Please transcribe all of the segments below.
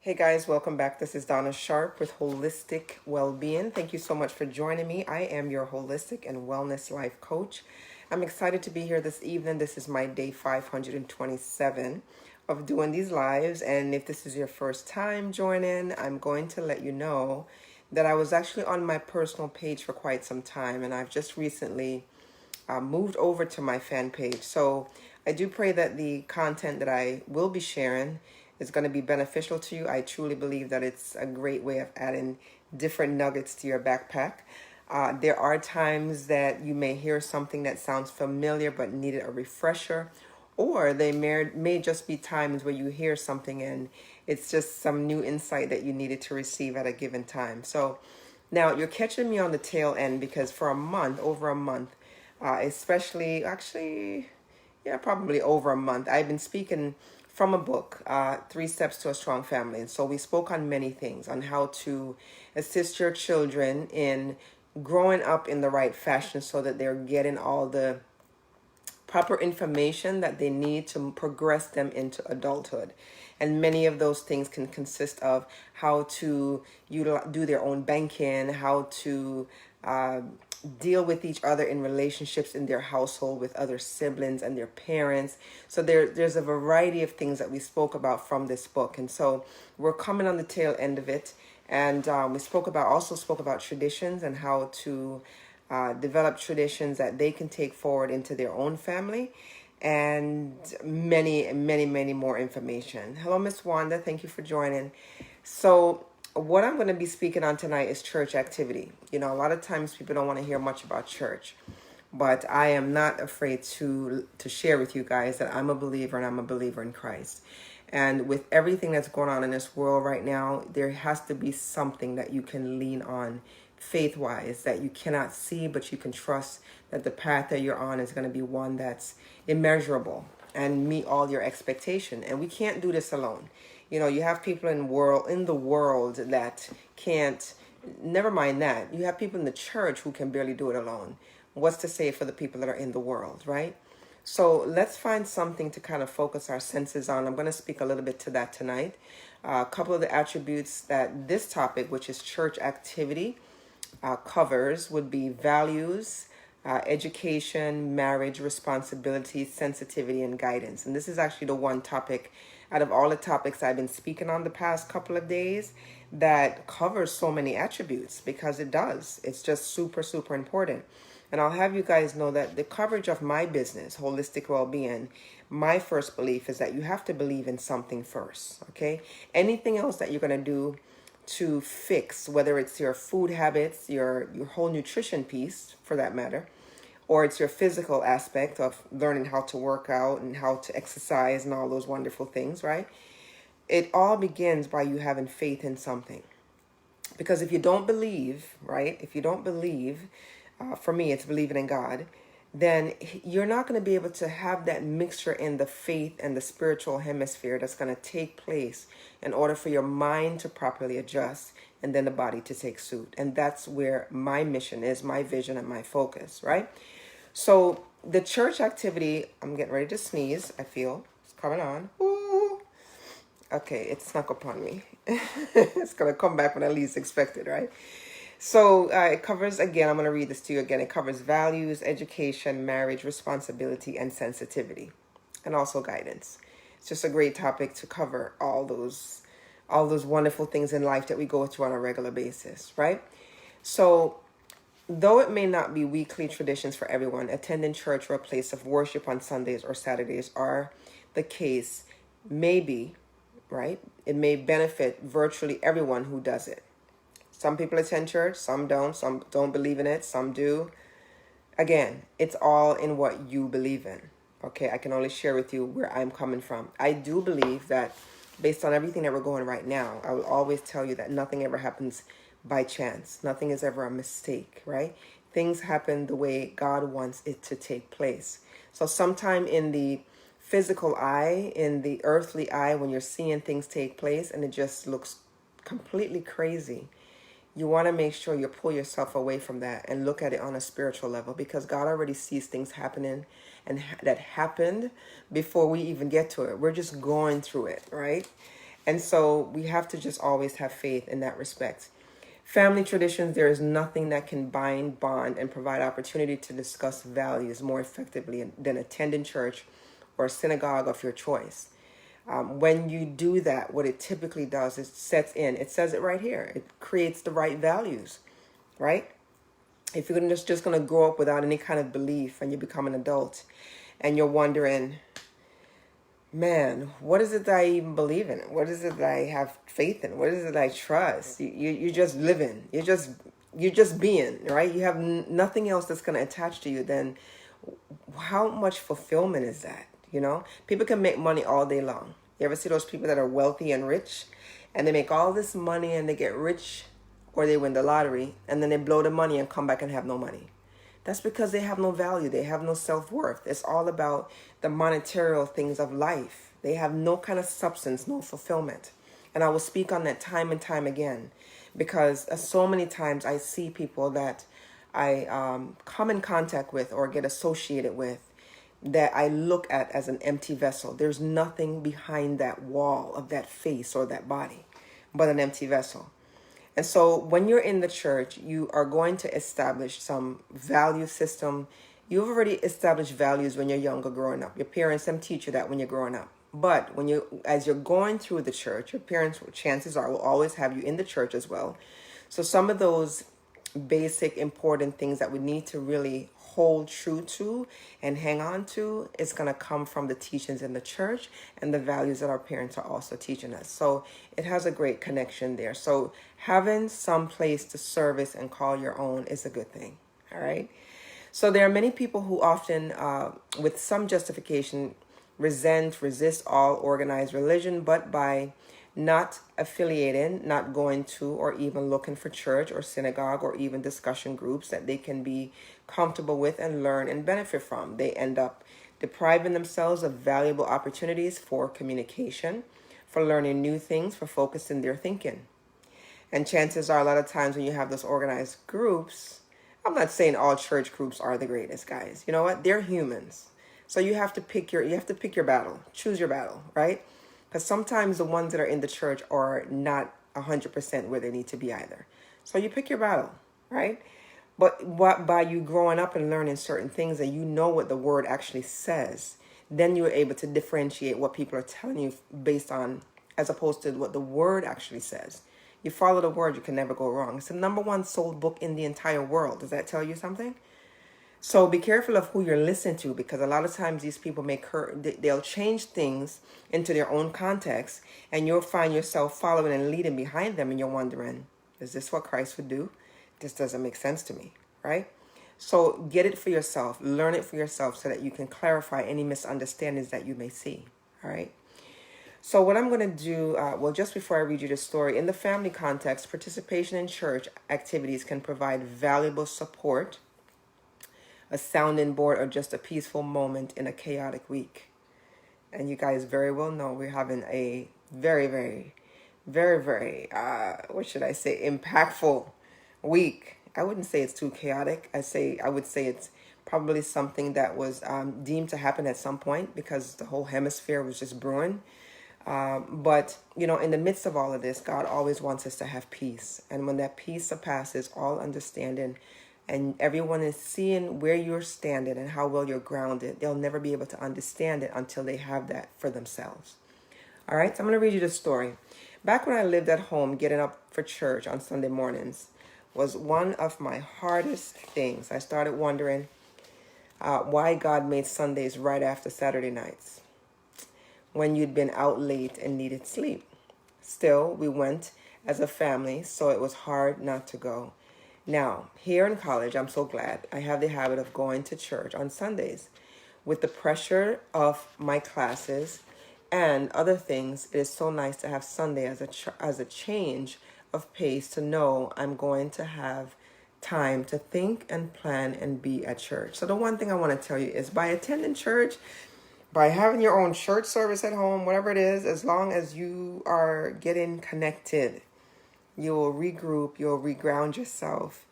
Hey guys, welcome back. This is Donna Sharp with Holistic Wellbeing. Thank you so much for joining me. I am your holistic and wellness life coach. I'm excited to be here this evening. This is my day 527 of doing these lives. And if this is your first time joining, I'm going to let you know that I was actually on my personal page for quite some time. And I've just recently moved over to my fan page. So I do pray that the content that I will be sharing is going to be beneficial to you. I truly believe that it's a great way of adding different nuggets to your backpack. There are times that you may hear something that sounds familiar but needed a refresher, or they may just be times where you hear something and it's just some new insight that you needed to receive at a given time. So now you're catching me on the tail end because for a month, over a month, probably over a month, I've been speaking from a book, Three Steps to a Strong Family. And so we spoke on many things, on how to assist your children in growing up in the right fashion so that they're getting all the proper information that they need to progress them into adulthood. And many of those things can consist of how to do their own banking, how to deal with each other in relationships in their household with other siblings and their parents. So there's a variety of things that we spoke about from this book. And so we're coming on the tail end of it. And we spoke about traditions and how to develop traditions that they can take forward into their own family, and many more information. Hello, Miss Wanda. Thank you for joining. So what I'm going to be speaking on tonight is church activity. You know, a lot of times people don't want to hear much about church, but I am not afraid to share with you guys that I'm a believer, and I'm a believer in Christ. And with everything that's going on in this world right now, there has to be something that you can lean on faith-wise, that you cannot see, but you can trust that the path that you're on is going to be one that's immeasurable and meet all your expectation. And we can't do this alone. You know, you have people in the world that can't, never mind that. You have people in the church who can barely do it alone. What's to say for the people that are in the world, right? So let's find something to kind of focus our senses on. I'm going to speak a little bit to that tonight. A couple of the attributes that this topic, which is church activity, covers would be values, education, marriage, responsibility, sensitivity, and guidance. And this is actually the one topic out of all the topics I've been speaking on the past couple of days that covers so many attributes, because it does. It's just super important. And I'll have you guys know that the coverage of my business, Holistic Wellbeing, my first belief is that you have to believe in something first, okay? Anything else that you're going to do to fix, whether it's your food habits, your whole nutrition piece for that matter, or it's your physical aspect of learning how to work out and how to exercise and all those wonderful things, right? It all begins by you having faith in something. Because if you don't believe, right, for me, it's believing in God, then you're not going to be able to have that mixture in the faith and the spiritual hemisphere that's going to take place in order for your mind to properly adjust and then the body to take suit. And that's where my mission is, my vision, and my focus, right? So the church activity, I'm getting ready to sneeze, I feel. It's coming on. Ooh. Okay, it snuck upon me. It's going to come back when I least expect it, right? So it covers, again, I'm going to read this to you again. It covers values, education, marriage, responsibility, and sensitivity, and also guidance. It's just a great topic to cover all those wonderful things in life that we go through on a regular basis, right? So though it may not be weekly traditions for everyone, attending church or a place of worship on Sundays or Saturdays are the case, maybe, right? It may benefit virtually everyone who does it. Some people attend church, some don't believe in it, some do. Again, it's all in what you believe in. Okay, I can only share with you where I'm coming from. I do believe that based on everything that we're going right now, I will always tell you that nothing ever happens by chance. Nothing is ever a mistake, right? Things happen the way God wants it to take place. So sometime in the physical eye, in the earthly eye, when you're seeing things take place and it just looks completely crazy, you want to make sure you pull yourself away from that and look at it on a spiritual level, because God already sees things happening and that happened before we even get to it. We're just going through it, right? And so we have to just always have faith in that respect. Family traditions, there is nothing that can bind, bond, and provide opportunity to discuss values more effectively than attending church or synagogue of your choice. When you do that, what it typically does is it says it right here, it creates the right values, right? If you're just going to grow up without any kind of belief and you become an adult and you're wondering, man, what is it that I even believe in? What is it that I have faith in? What is it that I trust? You're just living. You're just being, right? You have nothing else that's going to attach to you. Then how much fulfillment is that? You know, people can make money all day long. You ever see those people that are wealthy and rich and they make all this money and they get rich or they win the lottery and then they blow the money and come back and have no money? That's because they have no value. They have no self-worth. It's all about the monetary things of life. They have no kind of substance, no fulfillment. And I will speak on that time and time again because so many times I see people that I come in contact with or get associated with that I look at as an empty vessel. There's nothing behind that wall of that face or that body but an empty vessel. And so when you're in the church, you are going to establish some value system. You've already established values when you're younger growing up. Your parents them teach you that when you're growing up. But as you're going through the church, your parents, chances are, will always have you in the church as well. So some of those basic important things that we need to really hold true to and hang on to is going to come from the teachings in the church and the values that our parents are also teaching us. So it has a great connection there. So having some place to service and call your own is a good thing. All right. So there are many people who often, with some justification, resist all organized religion, but by not affiliating, not going to, or even looking for church or synagogue or even discussion groups that they can be comfortable with and learn and benefit from, they end up depriving themselves of valuable opportunities for communication, for learning new things, for focusing their thinking. And chances are a lot of times when you have those organized groups, I'm not saying all church groups are the greatest, guys. You know what? They're humans. So you have to pick your battle. Choose your battle, right? Because sometimes the ones that are in the church are not 100% where they need to be either. So you pick your battle, right? But by you growing up and learning certain things and you know what the word actually says, then you're able to differentiate what people are telling you based on, as opposed to what the word actually says. You follow the word, you can never go wrong. It's the number one sold book in the entire world. Does that tell you something? So be careful of who you're listening to, because a lot of times these people they'll change things into their own context, and you'll find yourself following and leading behind them, and you're wondering, is this what Christ would do? This doesn't make sense to me, right? So get it for yourself, learn it for yourself so that you can clarify any misunderstandings that you may see, all right? So what I'm going to do, just before I read you the story, in the family context, participation in church activities can provide valuable support, a sounding board, or just a peaceful moment in a chaotic week. And you guys very well know we're having a very, very, very, very, what should I say, impactful week. I wouldn't say it's too chaotic. I would say it's probably something that was deemed to happen at some point because the whole hemisphere was just brewing. But, in the midst of all of this, God always wants us to have peace. And when that peace surpasses all understanding and everyone is seeing where you're standing and how well you're grounded, they'll never be able to understand it until they have that for themselves. All right, so I'm going to read you the story. Back when I lived at home, getting up for church on Sunday mornings was one of my hardest things. I started wondering why God made Sundays right after Saturday nights, when you'd been out late and needed sleep. Still, we went as a family, so it was hard not to go. Now, here in college, I'm so glad I have the habit of going to church on Sundays. With the pressure of my classes and other things, it is so nice to have Sunday as a change of pace, to know I'm going to have time to think and plan and be at church. So the one thing I want to tell you is, by attending church, by having your own church service at home, whatever it is, as long as you are getting connected, you will regroup, you'll reground yourself,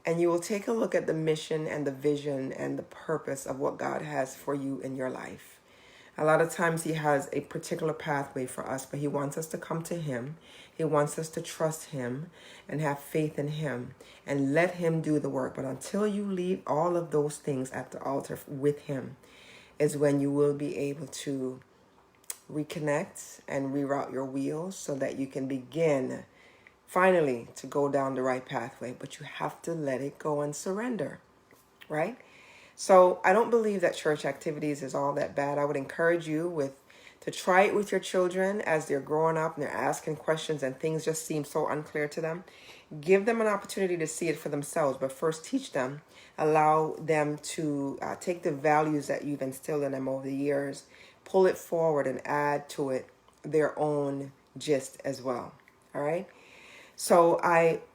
and you will take a look at the mission and the vision and the purpose of what God has for you in your life. A lot of times he has a particular pathway for us, but he wants us to come to him. He wants us to trust him and have faith in him and let him do the work. But until you leave all of those things at the altar with him is when you will be able to reconnect and reroute your wheels so that you can begin finally to go down the right pathway. But you have to let it go and surrender, right? So I don't believe that church activities is all that bad. I would encourage you to try it with your children as they're growing up and they're asking questions and things just seem so unclear to them. Give them an opportunity to see it for themselves, but first teach them. Allow them to take the values that you've instilled in them over the years, pull it forward and add to it their own gist as well. All right. So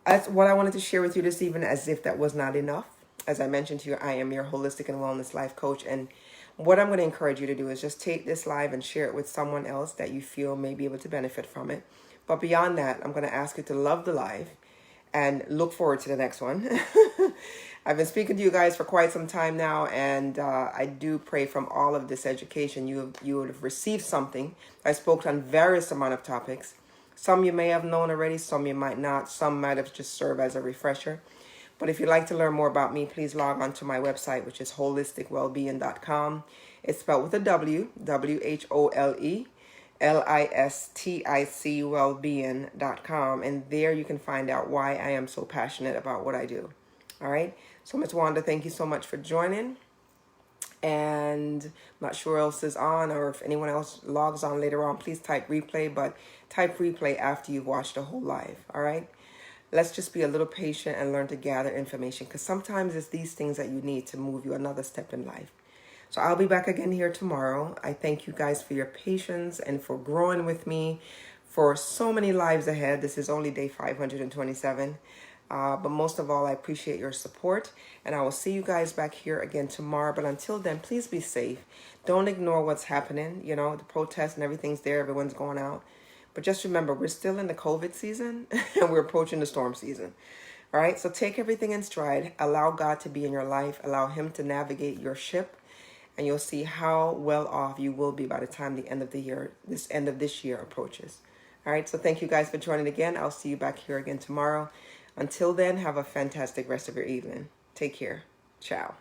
that's what I wanted to share with you this evening, as if that was not enough. As I mentioned to you, I am your holistic and wellness life coach. And what I'm going to encourage you to do is just take this live and share it with someone else that you feel may be able to benefit from it. But beyond that, I'm going to ask you to love the live and look forward to the next one. I've been speaking to you guys for quite some time now, and I do pray from all of this education you would have received something. I spoke on various amount of topics. Some you may have known already, some you might not. Some might have just served as a refresher. But if you'd like to learn more about me, please log on to my website, which is holisticwellbeing.com. It's spelled with a W, WHOLE. LISTIC wellbeing.com, and there you can find out why I am so passionate about what I do. All right, so Ms. Wanda, thank you so much for joining, and I'm not sure who else is on, or if anyone else logs on later on, please type replay, but type replay after you've watched the whole live. All right, let's just be a little patient and learn to gather information, because sometimes it's these things that you need to move you another step in life. So I'll be back again here tomorrow. I thank you guys for your patience and for growing with me for so many lives ahead. This is only day 527. But most of all, I appreciate your support. And I will see you guys back here again tomorrow. But until then, please be safe. Don't ignore what's happening. You know, the protests and everything's there. Everyone's going out. But just remember, we're still in the COVID season and we're approaching the storm season. All right, so take everything in stride. Allow God to be in your life. Allow him to navigate your ship. And you'll see how well off you will be by the time the end of this year approaches. All right, so thank you guys for joining again. I'll see you back here again tomorrow. Until then, have a fantastic rest of your evening. Take care. Ciao.